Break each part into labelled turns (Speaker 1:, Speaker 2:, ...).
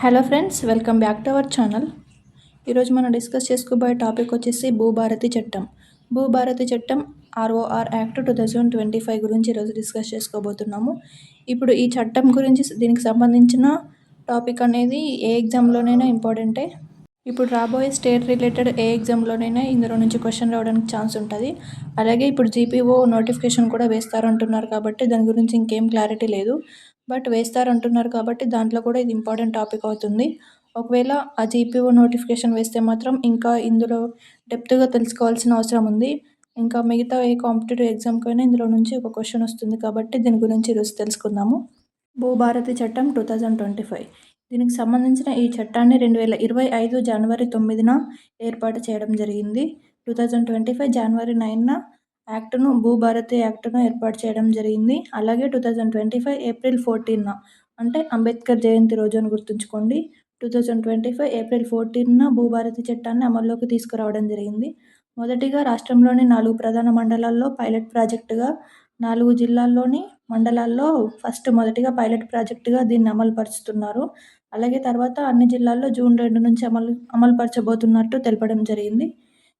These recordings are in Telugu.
Speaker 1: Hello friends, welcome back to our channel. ఈరోజు మనం డిస్కస్ చేసుకోబోయే టాపిక్ వచ్చేసి భూభారతి చట్టం. భూభారతి చట్టం ROR యాక్ట్ 2025 గురించి ఈరోజు డిస్కస్ చేసుకోబోతున్నాము. ఇప్పుడు ఈ చట్టం గురించి దీనికి సంబంధించిన టాపిక్ అనేది ఏ ఎగ్జామ్లోనైనా ఇంపార్టెంటే. ఇప్పుడు రాబోయే స్టేట్ రిలేటెడ్ ఏ ఎగ్జామ్లోనైనా ఇందులో నుంచి క్వశ్చన్ రావడానికి ఛాన్స్ ఉంటుంది. అలాగే ఇప్పుడు GPO నోటిఫికేషన్ కూడా వేస్తారంటున్నారు కాబట్టి దాని గురించి ఇంకేం క్లారిటీ లేదు. బట్ వేస్తారంటున్నారు కాబట్టి దాంట్లో కూడా ఇది ఇంపార్టెంట్ టాపిక్ అవుతుంది. ఒకవేళ ఆ GPO నోటిఫికేషన్ వేస్తే మాత్రం ఇంకా ఇందులో డెప్త్గా తెలుసుకోవాల్సిన అవసరం ఉంది. ఇంకా మిగతా ఏ కాంపిటేటివ్ ఎగ్జామ్కైనా ఇందులో నుంచి ఒక క్వశ్చన్ వస్తుంది కాబట్టి దీని గురించి ఈరోజు తెలుసుకుందాము. భూభారతి చట్టం 2025. దీనికి సంబంధించిన ఈ చట్టాన్ని 2025 జనవరి 9న ఏర్పాటు చేయడం జరిగింది. 2025 జనవరి 9న యాక్ట్ను భూభారతి యాక్ట్ను ఏర్పాటు చేయడం జరిగింది. అలాగే 2025 ఏప్రిల్ 14న అంటే అంబేద్కర్ జయంతి రోజు అని గుర్తుంచుకోండి. 2025 ఏప్రిల్ 14న భూభారతి చట్టాన్ని అమల్లోకి తీసుకురావడం జరిగింది. మొదటిగా రాష్ట్రంలోని 4 ప్రధాన మండలాల్లో పైలట్ ప్రాజెక్టుగా, 4 జిల్లాల్లోని మండలాల్లో మొదటిగా పైలట్ ప్రాజెక్టుగా దీన్ని అమలుపరుస్తున్నారు. అలాగే తర్వాత అన్ని జిల్లాల్లో జూన్ 2 నుంచి అమలుపరచబోతున్నట్టు తెలపడం జరిగింది.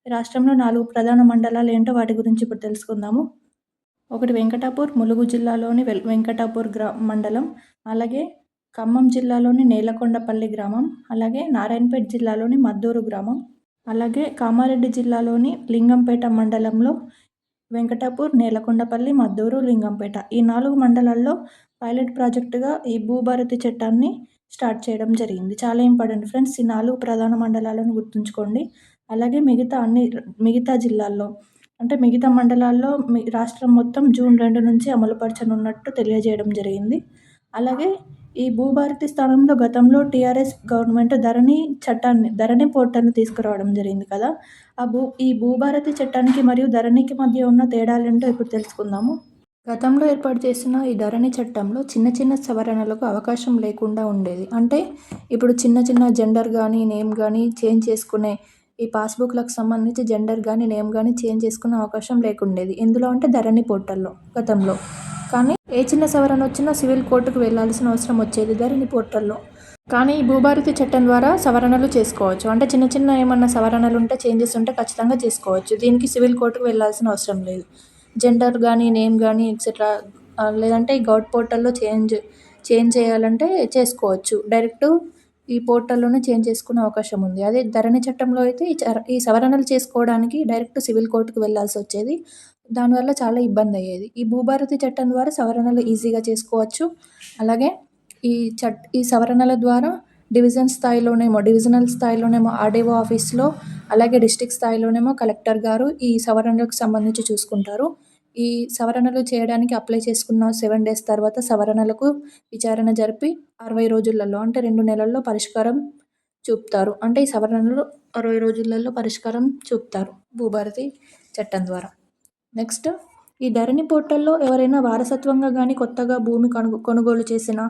Speaker 1: రాష్ట్రంలో 4 ప్రధాన మండలాలు ఏంటో వాటి గురించి ఇప్పుడు తెలుసుకుందాము. ఒకటి వెంకటాపూర్, ములుగు జిల్లాలోని వెంకటాపూర్ మండలం, అలాగే ఖమ్మం జిల్లాలోని నేలకొండపల్లి గ్రామం, అలాగే నారాయణపేట జిల్లాలోని మద్దూరు గ్రామం, అలాగే కామారెడ్డి జిల్లాలోని లింగంపేట మండలంలో వెంకటాపూర్, నేలకొండపల్లి, మద్దూరు, లింగంపేట ఈ 4 మండలాల్లో పైలట్ ప్రాజెక్టుగా ఈ భూభారతి చట్టాన్ని స్టార్ట్ చేయడం జరిగింది. చాలా ఇంపార్టెంట్ ఫ్రెండ్స్, ఈ 4 ప్రధాన మండలాలను గుర్తుంచుకోండి. అలాగే మిగతా జిల్లాల్లో అంటే మిగతా మండలాల్లో రాష్ట్రం మొత్తం జూన్ 2 నుంచి అమలుపరచనున్నట్టు తెలియజేయడం జరిగింది. అలాగే ఈ భూభారతి స్థానంలో గతంలో TRS గవర్నమెంట్ ధరణి పోర్టల్ని తీసుకురావడం జరిగింది కదా. ఈ భూభారతి చట్టానికి మరియు ధరణికి మధ్య ఉన్న తేడాలేంటో ఇప్పుడు తెలుసుకుందాము. గతంలో ఏర్పాటు చేసిన ఈ ధరణి చట్టంలో చిన్న చిన్న సవరణలకు అవకాశం లేకుండా ఉండేది. అంటే ఇప్పుడు చిన్న జెండర్ కానీ నేమ్ కానీ చేంజ్ చేసుకునే ఈ పాస్బుక్లకు సంబంధించి జెండర్ కానీ నేమ్ కానీ చేంజ్ చేసుకునే అవకాశం లేకుండేది. ఎందులో అంటే ధరణి పోర్టల్లో గతంలో. కానీ ఏ చిన్న సవరణ వచ్చినా సివిల్ కోర్టుకు వెళ్లాల్సిన అవసరం వచ్చేది ధరణి పోర్టల్లో. కానీ ఈ భూభారతి చట్టం ద్వారా సవరణలు చేసుకోవచ్చు. అంటే చిన్న ఏమన్నా సవరణలు ఉంటే చేంజెస్ ఉంటే ఖచ్చితంగా చేసుకోవచ్చు. దీనికి సివిల్ కోర్టుకు వెళ్లాల్సిన అవసరం లేదు. జెండర్ కానీ నేమ్ కానీ ఎక్సెట్రా లేదంటే ఈ గౌట్ పోర్టల్లో చేంజ్ చేయాలంటే చేసుకోవచ్చు. డైరెక్ట్ ఈ పోర్టల్లోనే చేంజ్ చేసుకునే అవకాశం ఉంది. అదే ధరణి చట్టంలో అయితే ఈ సవరణలు చేసుకోవడానికి డైరెక్ట్ సివిల్ కోర్టుకు వెళ్లాల్సి వచ్చేది. దానివల్ల చాలా ఇబ్బంది అయ్యేది. ఈ భూభారతి చట్టం ద్వారా సవరణలు ఈజీగా చేసుకోవచ్చు. అలాగే ఈ సవరణల ద్వారా డివిజనల్ స్థాయిలోనేమో RDO ఆఫీస్లో, అలాగే డిస్ట్రిక్ట్ స్థాయిలోనేమో కలెక్టర్ గారు ఈ సవరణలకు సంబంధించి చూసుకుంటారు. ఈ సవరణలు చేయడానికి అప్లై చేసుకున్న 7 days తర్వాత సవరణలకు విచారణ జరిపి 60 రోజులలో అంటే 2 నెలల్లో పరిష్కారం చూపుతారు. అంటే ఈ సవరణలు 60 రోజులలో పరిష్కారం చూపుతారు భూభారతి చట్టం ద్వారా. నెక్స్ట్, ఈ ధరణి పోర్టల్లో ఎవరైనా వారసత్వంగా కానీ కొత్తగా భూమి కొనుగోలు చేసిన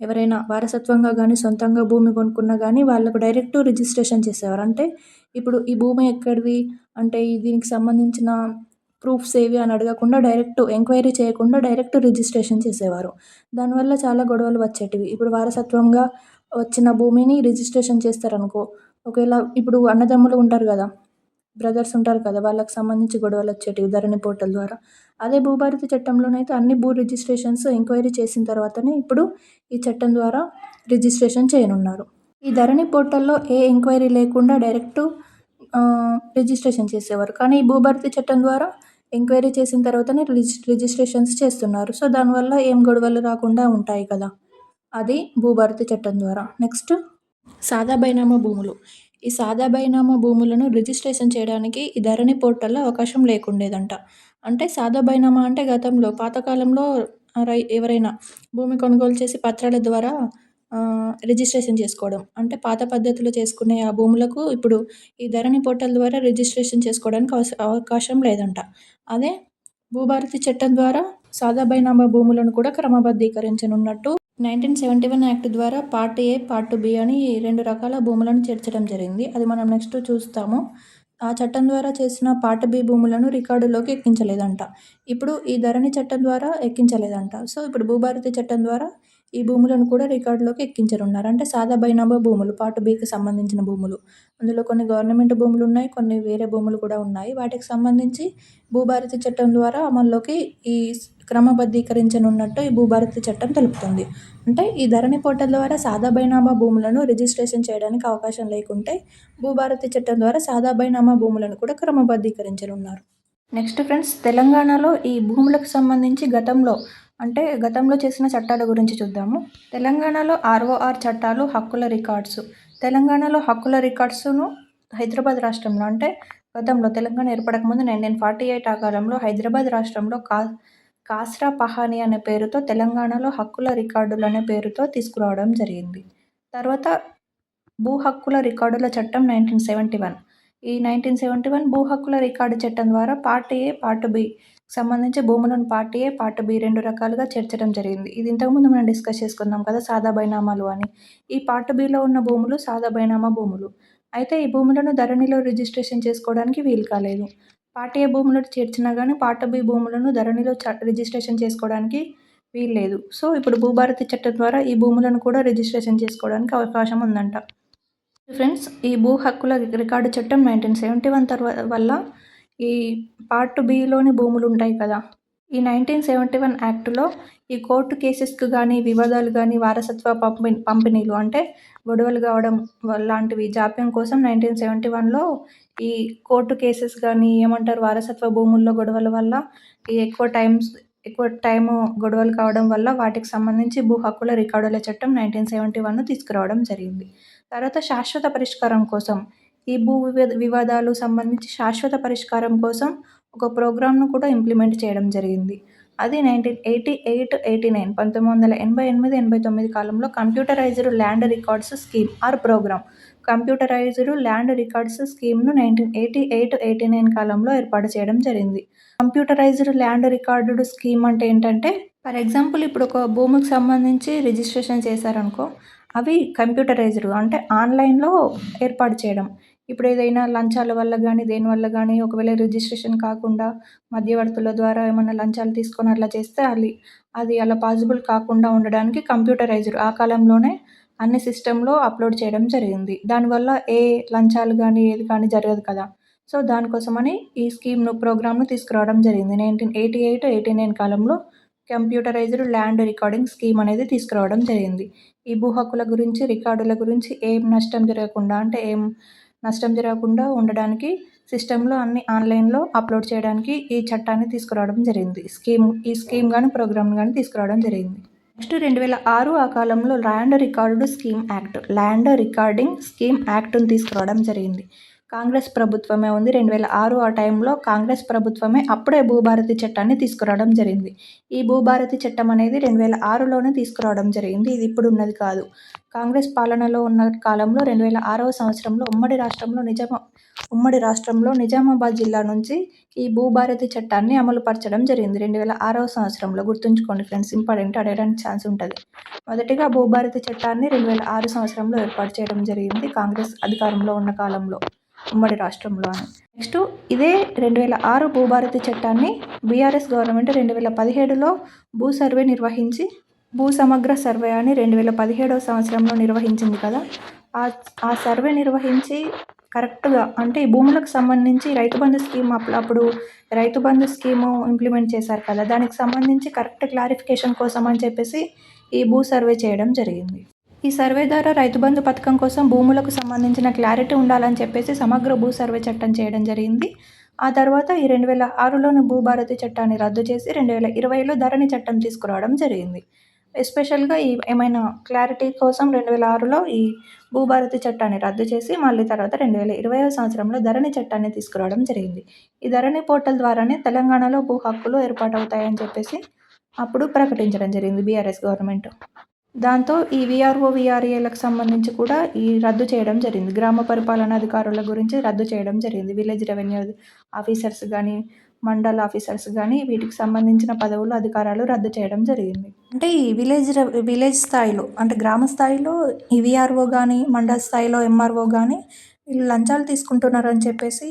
Speaker 1: ఎవరైనా వారసత్వంగా కానీ సొంతంగా భూమి కొనుక్కున్నా కానీ వాళ్ళకు డైరెక్ట్ రిజిస్ట్రేషన్ చేసేవారు. అంటే ఇప్పుడు ఈ భూమి ఎక్కడిది అంటే దీనికి సంబంధించిన ప్రూఫ్స్ ఏవి అని అడగకుండా డైరెక్ట్ ఎంక్వైరీ చేయకుండా డైరెక్ట్ రిజిస్ట్రేషన్ చేసేవారు. దానివల్ల చాలా గొడవలు వచ్చేటివి. ఇప్పుడు వారసత్వంగా వచ్చిన భూమిని రిజిస్ట్రేషన్ చేస్తారనుకో, ఒకవేళ ఇప్పుడు అన్నదమ్ములు ఉంటారు కదా, బ్రదర్స్ ఉంటారు కదా, వాళ్ళకి సంబంధించి గొడవలు వచ్చేటివి ధరణి పోర్టల్ ద్వారా. అదే భూభారతి చట్టంలోనైతే అన్ని భూ రిజిస్ట్రేషన్స్ ఎంక్వైరీ చేసిన తర్వాతనే ఇప్పుడు ఈ చట్టం ద్వారా రిజిస్ట్రేషన్ చేయనున్నారు. ఈ ధరణి పోర్టల్లో ఏ ఎంక్వైరీ లేకుండా డైరెక్ట్ రిజిస్ట్రేషన్ చేసేవారు. కానీ ఈ భూభారతి చట్టం ద్వారా ఎంక్వైరీ చేసిన తర్వాతనే రిజిస్ట్రేషన్స్ చేస్తున్నారు. సో దానివల్ల ఏం గొడవలు రాకుండా ఉంటాయి కదా, అది భూభారతి చట్టం ద్వారా. నెక్స్ట్, సాదా బైనామా భూములు. ఈ సాదా బైనామా భూములను రిజిస్ట్రేషన్ చేయడానికి ఈ ధరణి పోర్టల్లో అవకాశం లేకుండేదంట. అంటే సాదా బైనామా అంటే గతంలో పాతకాలంలో ఎవరైనా భూమి కొనుగోలు చేసి పత్రాల ద్వారా రిజిస్ట్రేషన్ చేసుకోవడం. అంటే పాత పద్ధతిలో చేసుకునే ఆ భూములకు ఇప్పుడు ఈ ధరణి పోర్టల్ ద్వారా రిజిస్ట్రేషన్ చేసుకోవడానికి అవకాశం లేదంట. అదే భూభారతి చట్టం ద్వారా సాదా బైనామా భూములను కూడా క్రమబద్ధీకరించనున్నట్టు 1971 యాక్ట్ ద్వారా పార్ట్ A, పార్ట్ B అని 2 రకాల భూములను చేర్చడం జరిగింది. అది మనం నెక్స్ట్ చూస్తాము. ఆ చట్టం ద్వారా చేసిన పార్ట్ B భూములను రికార్డులోకి ఎక్కించలేదంట. ఇప్పుడు ఈ ధరణి చట్టం ద్వారా ఎక్కించలేదంట. సో ఇప్పుడు భూభారతి చట్టం ద్వారా ఈ భూములను కూడా రికార్డులోకి ఎక్కించనున్నారు. అంటే సాదా బైనామా భూములు పార్ట్ బికి సంబంధించిన భూములు. అందులో కొన్ని గవర్నమెంట్ భూములు ఉన్నాయి, కొన్ని వేరే భూములు కూడా ఉన్నాయి. వాటికి సంబంధించి భూభారతి చట్టం ద్వారా అమల్లోకి ఈ క్రమబద్ధీకరించనున్నట్టు ఈ భూభారతి చట్టం తెలుపుతుంది. అంటే ఈ ధరణి పోర్టల్ ద్వారా సాదా బైనామా భూములను రిజిస్ట్రేషన్ చేయడానికి అవకాశం లేకుంటే భూభారతి చట్టం ద్వారా సాదా బైనామా భూములను కూడా క్రమబద్ధీకరించనున్నారు. నెక్స్ట్ ఫ్రెండ్స్, తెలంగాణలో ఈ భూములకు సంబంధించి గతంలో చేసిన చట్టాల గురించి చూద్దాము. తెలంగాణలో ఆర్ఓఆర్ చట్టాలు, హక్కుల రికార్డ్స్. తెలంగాణలో హక్కుల రికార్డ్స్ను హైదరాబాద్ రాష్ట్రంలో, అంటే గతంలో తెలంగాణ ఏర్పడకముందు 1948 ఆ కాలంలో హైదరాబాద్ రాష్ట్రంలో కాస్రా పహానీ అనే పేరుతో తెలంగాణలో హక్కుల రికార్డులు అనే పేరుతో తీసుకురావడం జరిగింది. తర్వాత భూ హక్కుల రికార్డుల చట్టం 1971. ఈ 1971 భూ హక్కుల రికార్డు చట్టం ద్వారా పార్ట్ ఏ, పార్ట్ బి సంబంధించి భూములను పార్ట్ ఏ, పార్ట్ బి 2 రకాలుగా చేర్చడం జరిగింది. ఇది ఇంతకుముందు మనం డిస్కస్ చేసుకున్నాం కదా, సాదా బైనామాలు అని. ఈ పార్ట్ బిలో ఉన్న భూములు సాదా బైనామా భూములు. అయితే ఈ భూములను ధరణిలో రిజిస్ట్రేషన్ చేసుకోవడానికి వీలు కాలేదు. పార్ట్ ఏ భూములను చేర్చినా కానీ పార్ట్ బి భూములను ధరణిలో రిజిస్ట్రేషన్ చేసుకోవడానికి వీల్లేదు. సో ఇప్పుడు భూభారతి చట్టం ద్వారా ఈ భూములను కూడా రిజిస్ట్రేషన్ చేసుకోవడానికి అవకాశం ఉందంట. ఫ్రెండ్స్, ఈ భూ హక్కుల రికార్డు చట్టం 1971 వల్ల ఈ పార్ట్ బిలోని భూములు ఉంటాయి కదా, ఈ 1971 యాక్టులో ఈ కోర్టు కేసెస్కి కానీ, వివాదాలు కానీ, వారసత్వ పంపిణీలు అంటే గొడవలు కావడం లాంటివి జాప్యం కోసం 1971లో ఈ కోర్టు కేసెస్ కానీ వారసత్వ భూముల్లో గొడవల వల్ల ఈ ఎక్కువ టైము గొడవలు కావడం వల్ల వాటికి సంబంధించి భూ హక్కుల రికార్డుల చట్టం 1971 తీసుకురావడం జరిగింది. తర్వాత శాశ్వత పరిష్కారం కోసం ఈ భూ వివాదాలు సంబంధించి శాశ్వత పరిష్కారం కోసం ఒక ప్రోగ్రామ్ను కూడా ఇంప్లిమెంట్ చేయడం జరిగింది. అది 1988-89 1988-89 కాలంలో computerised land records scheme or programme. Computerised land records స్కీమ్ను 1988-89 కాలంలో ఏర్పాటు చేయడం జరిగింది. కంప్యూటరైజ్డ్ ల్యాండ్ రికార్డు స్కీమ్ అంటే ఏంటంటే, ఫర్ ఎగ్జాంపుల్ ఇప్పుడు ఒక భూమికి సంబంధించి రిజిస్ట్రేషన్ చేశారనుకో, అవి కంప్యూటరైజ్డ్ అంటే ఆన్లైన్లో ఏర్పాటు చేయడం. ఇప్పుడు ఏదైనా లంచాల వల్ల కానీ, దేనివల్ల కానీ ఒకవేళ రిజిస్ట్రేషన్ కాకుండా మధ్యవర్తుల ద్వారా ఏమన్నా లంచాలు తీసుకొని అట్లా చేస్తే అది అలా పాసిబుల్ కాకుండా ఉండడానికి కంప్యూటరైజ్డ్ ఆ కాలంలోనే అన్ని సిస్టంలో అప్లోడ్ చేయడం జరిగింది. దానివల్ల ఏ లంచాలు కానీ ఏది కానీ జరగదు కదా. సో దానికోసమని ఈ ప్రోగ్రామ్ను తీసుకురావడం జరిగింది. 1988-89 కాలంలో కంప్యూటరైజ్డ్ ల్యాండ్ రికార్డింగ్ స్కీమ్ అనేది తీసుకురావడం జరిగింది. ఈ భూ హక్కుల గురించి, రికార్డుల గురించి ఏం నష్టం జరగకుండా ఉండడానికి సిస్టంలో అన్ని ఆన్లైన్లో అప్లోడ్ చేయడానికి ఈ చట్టాన్ని తీసుకురావడం జరిగింది. ఈ స్కీమ్ కానీ ప్రోగ్రామ్ కానీ తీసుకురావడం జరిగింది. నెక్స్ట్ 2006 ఆ కాలంలో ల్యాండ్ రికార్డింగ్ స్కీమ్ యాక్ట్ను తీసుకురావడం జరిగింది. కాంగ్రెస్ ప్రభుత్వమే ఉంది. 2006 ఆ టైంలో కాంగ్రెస్ ప్రభుత్వమే అప్పుడే భూభారతి చట్టాన్ని తీసుకురావడం జరిగింది. ఈ భూభారతి చట్టం అనేది 2006లోనే తీసుకురావడం జరిగింది. ఇది ఇప్పుడు ఉన్నది కాదు. కాంగ్రెస్ పాలనలో ఉన్న కాలంలో 2006వ సంవత్సరంలో ఉమ్మడి రాష్ట్రంలో నిజామాబాద్ జిల్లా నుంచి ఈ భూభారతి చట్టాన్ని అమలుపరచడం జరిగింది. 2006వ సంవత్సరంలో గుర్తుంచుకోండి ఫ్రెండ్స్, ఇంపార్టెంట్, అడగడానికి ఛాన్స్ ఉంటుంది. మొదటిగా భూభారతి చట్టాన్ని 2006 సంవత్సరంలో ఏర్పాటు చేయడం జరిగింది కాంగ్రెస్ అధికారంలో ఉన్న కాలంలో ఉమ్మడి రాష్ట్రంలో. నెక్స్ట్ ఇదే 2006 భూభారతి చట్టాన్ని బీఆర్ఎస్ గవర్నమెంట్ 2017లో భూ సమగ్ర సర్వే అని 2017వ సంవత్సరంలో నిర్వహించింది కదా. ఆ సర్వే నిర్వహించి కరెక్ట్గా అంటే ఈ భూములకు సంబంధించి రైతు బంధు స్కీమ్ అప్పుడు రైతు బంధు స్కీము ఇంప్లిమెంట్ చేశారు కదా, దానికి సంబంధించి కరెక్ట్ క్లారిఫికేషన్ కోసం అని చెప్పేసి ఈ భూ సర్వే చేయడం జరిగింది. ఈ సర్వే ద్వారా రైతు బంధు పథకం కోసం భూములకు సంబంధించిన క్లారిటీ ఉండాలని చెప్పేసి సమగ్ర భూ సర్వే చట్టం చేయడం జరిగింది. ఆ తర్వాత ఈ 2006లోని భూభారతి చట్టాన్ని రద్దు చేసి 2020లో ధరణి చట్టం తీసుకురావడం జరిగింది. ఎస్పెషల్గా ఏమైనా క్లారిటీ కోసం 2006లో ఈ భూభారతి చట్టాన్ని రద్దు చేసి మళ్ళీ తర్వాత 2020వ సంవత్సరంలో ధరణి చట్టాన్ని తీసుకురావడం జరిగింది. ఈ ధరణి పోర్టల్ ద్వారానే తెలంగాణలో భూ హక్కులు ఏర్పాటవుతాయని చెప్పేసి అప్పుడు ప్రకటించడం జరిగింది బీఆర్ఎస్ గవర్నమెంట్. దాంతో ఈ వీఆర్ఓ, వీఆర్ఏలకు సంబంధించి కూడా ఈ రద్దు చేయడం జరిగింది. గ్రామ పరిపాలనా అధికారుల గురించి రద్దు చేయడం జరిగింది. విలేజ్ రెవెన్యూ ఆఫీసర్స్ కానీ, మండల్ ఆఫీసర్స్ కానీ వీటికి సంబంధించిన పదవులు, అధికారాలు రద్దు చేయడం జరిగింది. అంటే ఈ విలేజ్ స్థాయిలో అంటే గ్రామ స్థాయిలో ఈ వీఆర్ఓ కానీ, మండల స్థాయిలో ఎంఆర్ఓ కానీ వీళ్ళు లంచాలు తీసుకుంటున్నారని చెప్పేసి,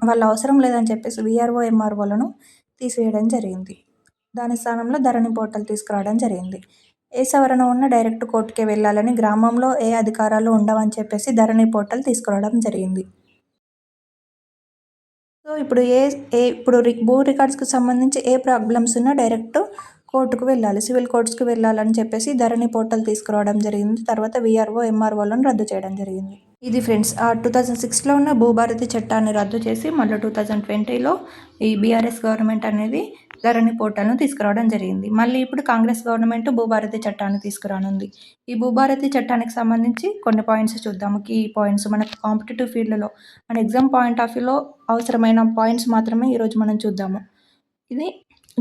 Speaker 1: వాళ్ళ అవసరం లేదని చెప్పేసి వీఆర్ఓ, ఎంఆర్ఓలను తీసివేయడం జరిగింది. దాని స్థానంలో ధరణి పోర్టల్ తీసుకురావడం జరిగింది. ఏ సవరణ ఉన్నా డైరెక్ట్ కోర్టుకే వెళ్ళాలని, గ్రామంలో ఏ అధికారాలు ఉండవని చెప్పేసి ధరణి పోర్టల్ తీసుకురావడం జరిగింది. సో ఇప్పుడు భూ రికార్డ్స్కి సంబంధించి ఏ ప్రాబ్లమ్స్ ఉన్నా డైరెక్ట్ కోర్టుకు వెళ్ళాలి, సివిల్ కోర్ట్స్కి వెళ్ళాలని చెప్పేసి ధరణి పోర్టల్ తీసుకురావడం జరిగింది. తర్వాత వీఆర్ఓ, ఎంఆర్ఓలను రద్దు చేయడం జరిగింది. ఇది ఫ్రెండ్స్, 2006లో ఉన్న భూభారతి చట్టాన్ని రద్దు చేసి మళ్ళీ 2020లో ఈ బీఆర్ఎస్ గవర్నమెంట్ అనేది ధరణి పోర్టల్ను తీసుకురావడం జరిగింది. మళ్ళీ ఇప్పుడు కాంగ్రెస్ గవర్నమెంట్ భూభారతి చట్టాన్ని తీసుకురానుంది. ఈ భూభారతి చట్టానికి సంబంధించి కొన్ని పాయింట్స్ చూద్దాము. కీ పాయింట్స్ మనకు కాంపిటేటివ్ ఫీల్డ్లో మన ఎగ్జామ్ పాయింట్ ఆఫ్ వ్యూలో అవసరమైన పాయింట్స్ మాత్రమే ఈరోజు మనం చూద్దాము. ఇది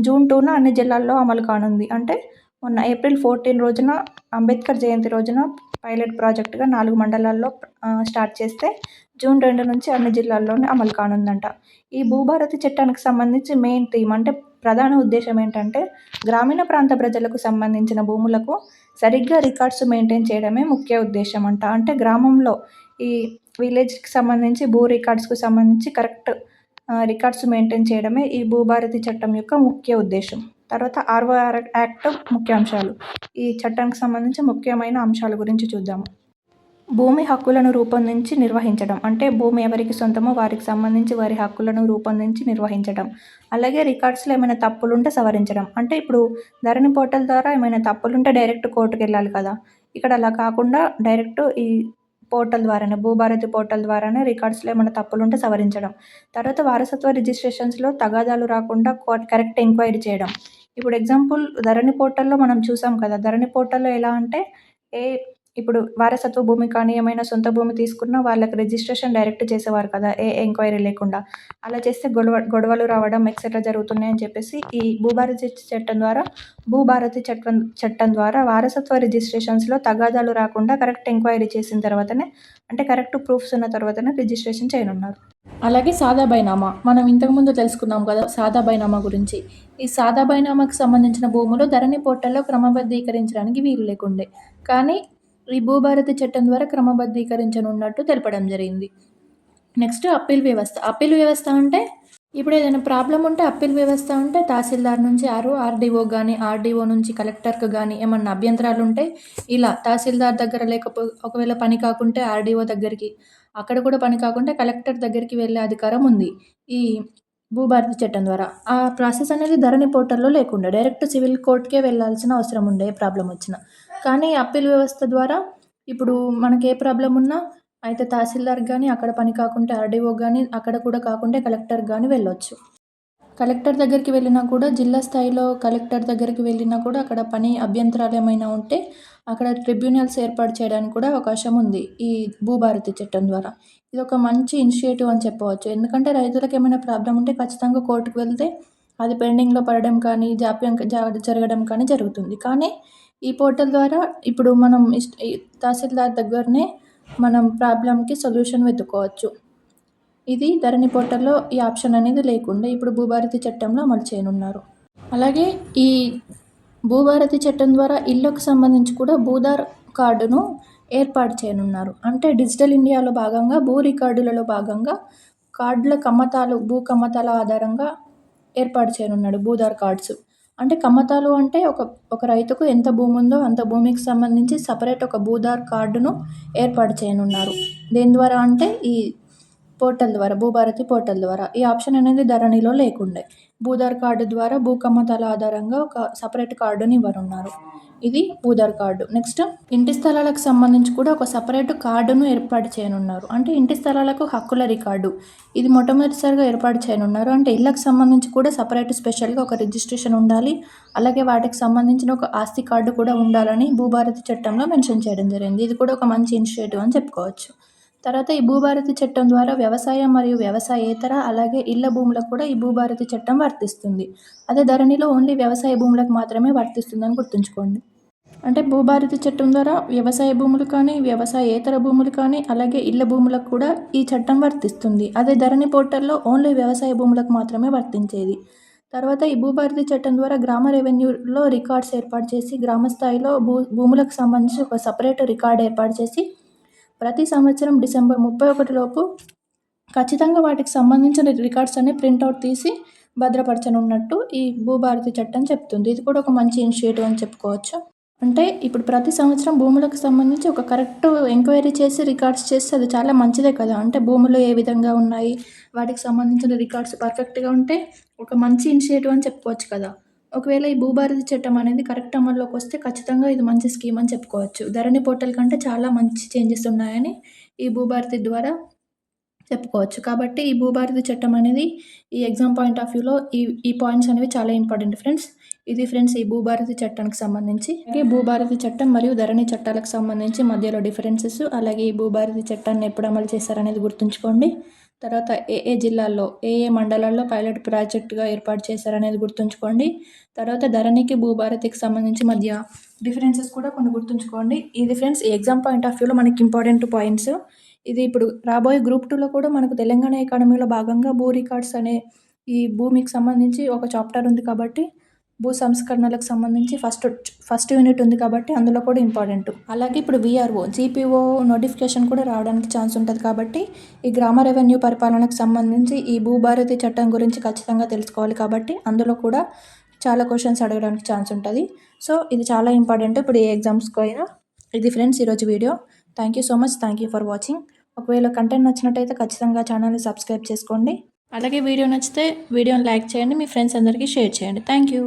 Speaker 1: జూన్ 2న అన్ని జిల్లాల్లో అమలు కానుంది. అంటే మొన్న ఏప్రిల్ 14 రోజున అంబేద్కర్ జయంతి రోజున పైలట్ ప్రాజెక్టుగా 4 మండలాల్లో స్టార్ట్ చేస్తే జూన్ 2 నుంచి అన్ని జిల్లాల్లోనే అమలు కానుందంట. ఈ భూభారతి చట్టానికి సంబంధించి మెయిన్ థీమ్ అంటే ప్రధాన ఉద్దేశం ఏంటంటే గ్రామీణ ప్రాంత ప్రజలకు సంబంధించిన భూములకు సరిగ్గా రికార్డ్స్ మెయింటైన్ చేయడమే ముఖ్య ఉద్దేశం అంట. అంటే గ్రామంలో ఈ విలేజ్కి సంబంధించి భూ రికార్డ్స్కు సంబంధించి కరెక్ట్ రికార్డ్స్ మెయింటైన్ చేయడమే ఈ భూభారతి చట్టం యొక్క ముఖ్య ఉద్దేశం. తర్వాత ఆర్ఓఆర్ యాక్ట్ ముఖ్యాంశాలు. ఈ చట్టానికి సంబంధించి ముఖ్యమైన అంశాల గురించి చూద్దాము. భూమి హక్కులను రూపొందించి నిర్వహించడం, అంటే భూమి ఎవరికి సొంతమో వారికి సంబంధించి వారి హక్కులను రూపొందించి నిర్వహించడం. అలాగే రికార్డ్స్లో ఏమైనా తప్పులుంటే సవరించడం. అంటే ఇప్పుడు ధరణి పోర్టల్ ద్వారా ఏమైనా తప్పులుంటే డైరెక్ట్ కోర్టుకు వెళ్ళాలి కదా, ఇక్కడ అలా కాకుండా డైరెక్ట్ ఈ పోర్టల్ ద్వారానే, భూభారతి పోర్టల్ ద్వారానే రికార్డ్స్లో ఏమైనా తప్పులుంటే సవరించడం. తర్వాత వారసత్వ రిజిస్ట్రేషన్స్లో తగాదాలు రాకుండా కరెక్ట్ ఎంక్వైరీ చేయడం. ఇప్పుడు ఎగ్జాంపుల్ ధరణి పోర్టల్లో మనం చూసాం కదా, ధరణి పోర్టల్లో ఎలా అంటే ఇప్పుడు వారసత్వ భూమి కానీ ఏమైనా సొంత భూమి తీసుకున్నా వాళ్ళకి రిజిస్ట్రేషన్ డైరెక్ట్ చేసేవారు కదా, ఏ ఎంక్వైరీ లేకుండా. అలా చేస్తే గొడవలు రావడం ఎక్సెట్రా జరుగుతున్నాయని చెప్పేసి ఈ భూభారతి చట్టం ద్వారా వారసత్వ రిజిస్ట్రేషన్స్లో తగాదాలు రాకుండా కరెక్ట్ ఎంక్వైరీ చేసిన తర్వాతనే, అంటే కరెక్ట్ ప్రూఫ్స్ ఉన్న తర్వాతనే రిజిస్ట్రేషన్ చేయనున్నారు. అలాగే సాదా బైనామా, మనం ఇంతకుముందు తెలుసుకున్నాం కదా సాదా బైనామా గురించి. ఈ సాదా బైనామాకు సంబంధించిన భూములు ధరణి పోర్టల్లో క్రమబద్ధీకరించడానికి వీలు లేకుండే, కానీ ఈ భూభారతి చట్టం ద్వారా క్రమబద్ధీకరించనున్నట్టు తెలపడం జరిగింది. నెక్స్ట్ అప్పీల్ వ్యవస్థ. అప్పీల్ వ్యవస్థ అంటే ఇప్పుడు ఏదైనా ప్రాబ్లం ఉంటే అప్పీల్ వ్యవస్థ అంటే తహసీల్దార్ నుంచి ఆర్డీఓ కానీ, ఆర్డీఓ నుంచి కలెక్టర్కి కానీ ఏమన్నా అభ్యంతరాలు ఉంటే ఇలా తహసీల్దార్ దగ్గర ఒకవేళ పని కాకుంటే ఆర్డీఓ దగ్గరికి, అక్కడ కూడా పని కాకుంటే కలెక్టర్ దగ్గరికి వెళ్ళే అధికారం ఉంది ఈ భూభారతి చట్టం ద్వారా. ఆ ప్రాసెస్ అనేది ధరణి పోర్టల్లో లేకుండా డైరెక్ట్ సివిల్ కోర్టుకే వెళ్ళాల్సిన అవసరం ఉండే ఏ ప్రాబ్లం వచ్చినా. కానీ అప్పీల్ వ్యవస్థ ద్వారా ఇప్పుడు మనకి ఏ ప్రాబ్లం ఉన్నా అయితే తహసీల్దార్కి కానీ, అక్కడ పని కాకుంటే ఆర్డీఓకి కానీ, అక్కడ కూడా కాకుంటే కలెక్టర్కి కానీ వెళ్ళొచ్చు. కలెక్టర్ దగ్గరికి వెళ్ళినా కూడా, జిల్లా స్థాయిలో కలెక్టర్ దగ్గరికి వెళ్ళినా కూడా అక్కడ పని అభ్యంతరాలు ఏమైనా ఉంటే అక్కడ ట్రిబ్యునల్స్ ఏర్పాటు చేయడానికి కూడా అవకాశం ఉంది ఈ భూభారతి చట్టం ద్వారా. ఇది ఒక మంచి ఇనిషియేటివ్ అని చెప్పవచ్చు. ఎందుకంటే రైతులకు ఏమైనా ప్రాబ్లం ఉంటే ఖచ్చితంగా కోర్టుకు వెళ్తే అది పెండింగ్లో పడడం కానీ, జాప్యం జరగడం కానీ జరుగుతుంది. కానీ ఈ పోర్టల్ ద్వారా ఇప్పుడు మనం తహసీల్దార్ దగ్గరనే మనం ప్రాబ్లంకి సొల్యూషన్ వెతుక్కోవచ్చు. ఇది ధరణి పోర్టల్లో ఈ ఆప్షన్ అనేది లేకుండా ఇప్పుడు భూభారతి చట్టంలో అమలు చేయనున్నారు. అలాగే ఈ భూభారతి చట్టం ద్వారా ఇళ్లకు సంబంధించి కూడా భూధార్ కార్డును ఏర్పాటు చేయనున్నారు. అంటే డిజిటల్ ఇండియాలో భాగంగా భూ రికార్డులలో భాగంగా భూ కమ్మతాల ఆధారంగా ఏర్పాటు చేయనున్నాడు భూధార్ కార్డ్స్. అంటే కమ్మతాలు అంటే ఒక రైతుకు ఎంత భూమి ఉందో అంత భూమికి సంబంధించి సపరేట్ ఒక భూధార్ కార్డును ఏర్పాటు చేయనున్నారు. దేని ద్వారా అంటే ఈ పోర్టల్ ద్వారా, భూభారతి పోర్టల్ ద్వారా. ఈ ఆప్షన్ అనేది ధరణిలో లేకుండే. భూధార్ కార్డు ద్వారా భూ కమ్మతాల ఆధారంగా ఒక సపరేట్ కార్డుని ఇవ్వనున్నారు. ఇది భూధార్ కార్డు. నెక్స్ట్ ఇంటి స్థలాలకు సంబంధించి కూడా ఒక సపరేట్ కార్డును ఏర్పాటు చేయనున్నారు. అంటే ఇంటి స్థలాలకు హక్కుల రికార్డు ఇది మొట్టమొదటిసారిగా ఏర్పాటు చేయనున్నారు. అంటే ఇళ్ళకు సంబంధించి కూడా సపరేట్ స్పెషల్గా ఒక రిజిస్ట్రేషన్ ఉండాలి. అలాగే వాటికి సంబంధించిన ఒక ఆస్తి కార్డు కూడా ఉండాలని భూభారతి చట్టంలో మెన్షన్ చేయడం జరిగింది. ఇది కూడా ఒక మంచి ఇనిషియేటివ్ అని చెప్పుకోవచ్చు. తర్వాత ఈ భూభారతి చట్టం ద్వారా వ్యవసాయం మరియు వ్యవసాయేతర అలాగే ఇళ్ల భూములకు కూడా ఈ భూభారతి చట్టం వర్తిస్తుంది. అదే ధరణిలో ఓన్లీ వ్యవసాయ భూములకు మాత్రమే వర్తిస్తుందని గుర్తుంచుకోండి. అంటే భూభారతి చట్టం ద్వారా వ్యవసాయ భూములు కానీ, వ్యవసాయేతర భూములు కానీ, అలాగే ఇళ్ల భూములకు కూడా ఈ చట్టం వర్తిస్తుంది. అదే ధరణి పోర్టల్లో ఓన్లీ వ్యవసాయ భూములకు మాత్రమే వర్తించేది. తర్వాత ఈ భూభారతి చట్టం ద్వారా గ్రామ రెవెన్యూలో రికార్డ్స్ ఏర్పాటు చేసి గ్రామ స్థాయిలో భూములకు సంబంధించి ఒక సపరేట్ రికార్డ్ ఏర్పాటు చేసి ప్రతి సంవత్సరం డిసెంబర్ 31 లోపు ఖచ్చితంగా వాటికి సంబంధించిన రికార్డ్స్ అన్ని ప్రింట్అవుట్ తీసి భద్రపరచనున్నట్టు ఈ భూభారతి చట్టం చెప్తుంది. ఇది కూడా ఒక మంచి ఇనిషియేటివ్ అని చెప్పుకోవచ్చు. అంటే ఇప్పుడు ప్రతి సంవత్సరం భూములకు సంబంధించి ఒక కరెక్ట్ ఎంక్వైరీ చేసి రికార్డ్స్ చేస్తే అది చాలా మంచిదే కదా. అంటే భూములు ఏ విధంగా ఉన్నాయి, వాటికి సంబంధించిన రికార్డ్స్ పర్ఫెక్ట్గా ఉంటే ఒక మంచి ఇనిషియేటివ్ అని చెప్పుకోవచ్చు కదా. ఒకవేళ ఈ భూభారతి చట్టం అనేది కరెక్ట్ అమల్లోకి వస్తే ఖచ్చితంగా ఇది మంచి స్కీమ్ అని చెప్పుకోవచ్చు. ధరణి పోర్టల్ కంటే చాలా మంచి చేంజెస్ ఉన్నాయని ఈ భూభారతి ద్వారా చెప్పుకోవచ్చు. కాబట్టి ఈ భూభారతి చట్టం అనేది ఈ ఎగ్జామ్ పాయింట్ ఆఫ్ వ్యూలో ఈ పాయింట్స్ అనేవి చాలా ఇంపార్టెంట్ ఫ్రెండ్స్. ఇది ఫ్రెండ్స్ ఈ భూభారతి చట్టానికి సంబంధించి. అలాగే భూభారతి చట్టం మరియు ధరణి చట్టాలకు సంబంధించి మధ్యలో డిఫరెన్సెస్, అలాగే ఈ భూభారతి చట్టాన్ని ఎప్పుడు అమలు చేశారనేది గుర్తుంచుకోండి. తర్వాత ఏ జిల్లాల్లో, ఏ మండలాల్లో పైలట్ ప్రాజెక్ట్‌గా ఏర్పాటు చేశారనేది గుర్తుంచుకోండి. తర్వాత ధరణికి, భూభారతికి సంబంధించి మధ్య డిఫరెన్సెస్ కూడా కొన్ని గుర్తుంచుకోండి. ఇది ఫ్రెండ్స్ ఈ ఎగ్జామ్ పాయింట్ ఆఫ్ వ్యూలో మనకి ఇంపార్టెంట్ పాయింట్స్. ఇది ఇప్పుడు రాబోయే గ్రూప్ 2లో కూడా మనకు తెలంగాణ ఎకాడమీలో భాగంగా భూ రికార్డ్స్ అనే ఈ భూమికి సంబంధించి ఒక చాప్టర్ ఉంది కాబట్టి, భూ సంస్కరణలకు సంబంధించి ఫస్ట్ యూనిట్ ఉంది కాబట్టి అందులో కూడా ఇంపార్టెంట్. అలాగే ఇప్పుడు వీఆర్ఓ, జీపీఓ నోటిఫికేషన్ కూడా రావడానికి ఛాన్స్ ఉంటుంది కాబట్టి ఈ గ్రామ రెవెన్యూ పరిపాలనకు సంబంధించి ఈ భూభారతి చట్టం గురించి ఖచ్చితంగా తెలుసుకోవాలి కాబట్టి అందులో కూడా చాలా క్వశ్చన్స్ అడగడానికి ఛాన్స్ ఉంటుంది. సో ఇది చాలా ఇంపార్టెంట్ ఇప్పుడు ఏ ఎగ్జామ్స్కి అయినా. ఇది ఫ్రెండ్స్ ఈరోజు video. Thank you so much. Thank you for watching. ఒకవేళ కంటెంట్ నచ్చినట్టయితే ఖచ్చితంగా ఛానల్ని సబ్స్క్రైబ్ చేసుకోండి. అలాగే వీడియో నచ్చితే వీడియోని లైక్ చేయండి, మీ ఫ్రెండ్స్ అందరికీ షేర్ చేయండి. Thank you.